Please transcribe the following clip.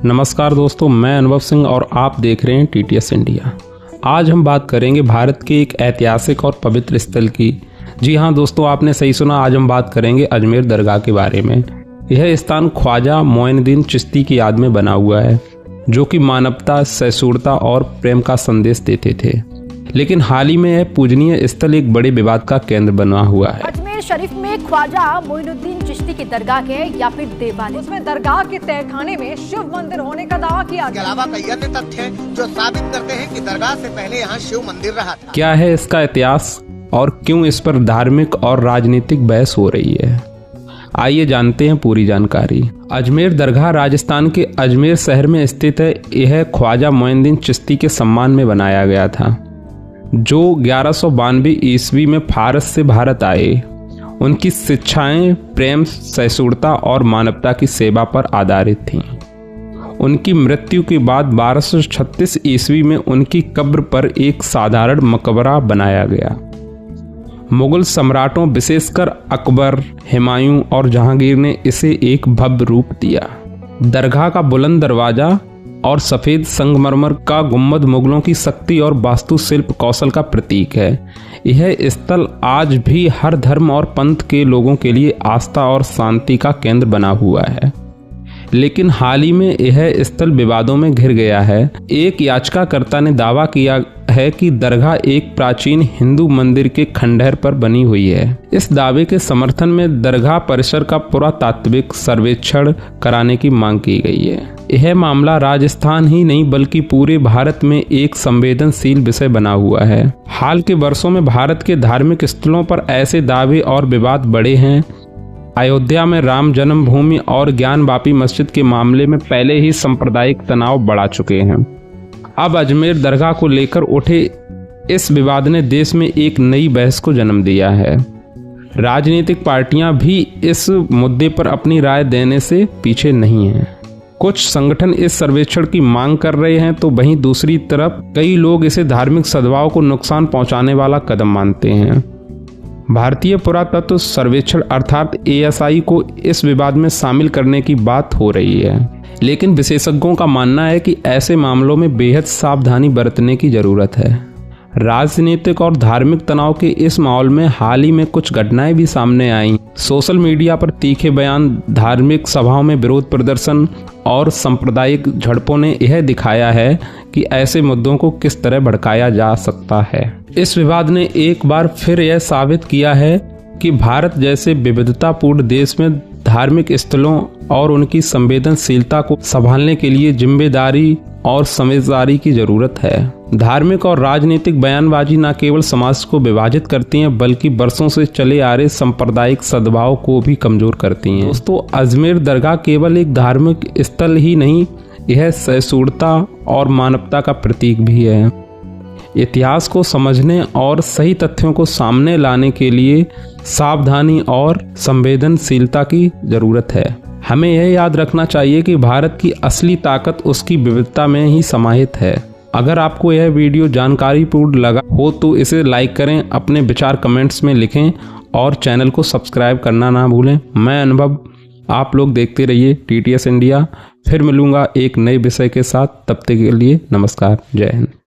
नमस्कार दोस्तों, मैं अनुभव सिंह और आप देख रहे हैं TTS इंडिया। आज हम बात करेंगे भारत के एक ऐतिहासिक और पवित्र स्थल की। जी हाँ दोस्तों, आपने सही सुना। आज हम बात करेंगे अजमेर दरगाह के बारे में। यह स्थान ख्वाजा मोइनुद्दीन चिश्ती की याद में बना हुआ है, जो कि मानवता, सहिष्णुता और प्रेम का संदेश देते थे। लेकिन हाल ही में यह पूजनीय स्थल एक बड़े विवाद का केंद्र बना हुआ है। अजमेर शरीफ में ख्वाजा मोइनुद्दीन चिश्ती की दरगाह है या फिर देवालय? उसमें दरगाह के तहखाने में शिव मंदिर होने का दावा किया गया। अलावा कई अन्य तथ्य हैं जो साबित करते हैं कि दरगाह से पहले यहाँ शिव मंदिर रहा था। क्या है इसका इतिहास और क्यों इस पर धार्मिक और राजनीतिक बहस हो रही है, आइए जानते हैं पूरी जानकारी। अजमेर दरगाह राजस्थान के अजमेर शहर में स्थित है। यह ख्वाजा मोइनुद्दीन चिश्ती के सम्मान में बनाया गया था, जो 1192 ईस्वी में फारस से भारत आए। उनकी शिक्षाएं प्रेम, सहिष्णुता और मानवता की सेवा पर आधारित थीं। उनकी मृत्यु के बाद 1236 ईस्वी में उनकी कब्र पर एक साधारण मकबरा बनाया गया। मुगल सम्राटों, विशेषकर अकबर, हुमायूं और जहांगीर ने इसे एक भव्य रूप दिया। दरगाह का बुलंद दरवाजा और सफ़ेद संगमरमर का गुम्बद मुगलों की शक्ति और वास्तुशिल्प कौशल का प्रतीक है। यह स्थल आज भी हर धर्म और पंथ के लोगों के लिए आस्था और शांति का केंद्र बना हुआ है। लेकिन हाल ही में यह स्थल विवादों में घिर गया है। एक याचिकाकर्ता ने दावा किया है कि दरगाह एक प्राचीन हिंदू मंदिर के खंडहर पर बनी हुई है। इस दावे के समर्थन में दरगाह परिसर का पुरातात्विक सर्वेक्षण कराने की मांग की गई है। यह मामला राजस्थान ही नहीं बल्कि पूरे भारत में एक संवेदनशील विषय बना हुआ है। हाल के वर्षों में भारत के धार्मिक स्थलों पर ऐसे दावे और विवाद बढ़े हैं। अयोध्या में राम जन्मभूमि और ज्ञानवापी मस्जिद के मामले में पहले ही सांप्रदायिक तनाव बढ़ा चुके हैं। अब अजमेर दरगाह को लेकर उठे इस विवाद ने देश में एक नई बहस को जन्म दिया है। राजनीतिक पार्टियां भी इस मुद्दे पर अपनी राय देने से पीछे नहीं हैं। कुछ संगठन इस सर्वेक्षण की मांग कर रहे हैं, तो वहीं दूसरी तरफ कई लोग इसे धार्मिक सद्भाव को नुकसान पहुंचाने वाला कदम मानते हैं। भारतीय पुरातत्व सर्वेक्षण अर्थात ASI को इस विवाद में शामिल करने की बात हो रही है, लेकिन विशेषज्ञों का मानना है कि ऐसे मामलों में बेहद सावधानी बरतने की जरूरत है। राजनीतिक और धार्मिक तनाव के इस माहौल में हाल ही में कुछ घटनाएं भी सामने आईं। सोशल मीडिया पर तीखे बयान, धार्मिक सभाओं में विरोध प्रदर्शन और सांप्रदायिक झड़पों ने यह दिखाया है कि ऐसे मुद्दों को किस तरह भड़काया जा सकता है। इस विवाद ने एक बार फिर यह साबित किया है कि भारत जैसे विविधतापूर्ण देश में धार्मिक स्थलों और उनकी संवेदनशीलता को संभालने के लिए जिम्मेदारी और समझदारी की जरूरत है। धार्मिक और राजनीतिक बयानबाजी न केवल समाज को विभाजित करती हैं, बल्कि वर्षों से चले आ रहे सांप्रदायिक सद्भाव को भी कमजोर करती हैं। दोस्तों, अजमेर दरगाह केवल एक धार्मिक स्थल ही नहीं, यह सहिष्णुता और मानवता का प्रतीक भी है। इतिहास को समझने और सही तथ्यों को सामने लाने के लिए सावधानी और संवेदनशीलता की जरूरत है। हमें यह याद रखना चाहिए कि भारत की असली ताकत उसकी विविधता में ही समाहित है। अगर आपको यह वीडियो जानकारीपूर्ण लगा हो तो इसे लाइक करें, अपने विचार कमेंट्स में लिखें और चैनल को सब्सक्राइब करना ना भूलें। मैं अनुभव, आप लोग देखते रहिए TTS इंडिया। फिर मिलूंगा एक नए विषय के साथ। तब तक के लिए नमस्कार, जय हिंद।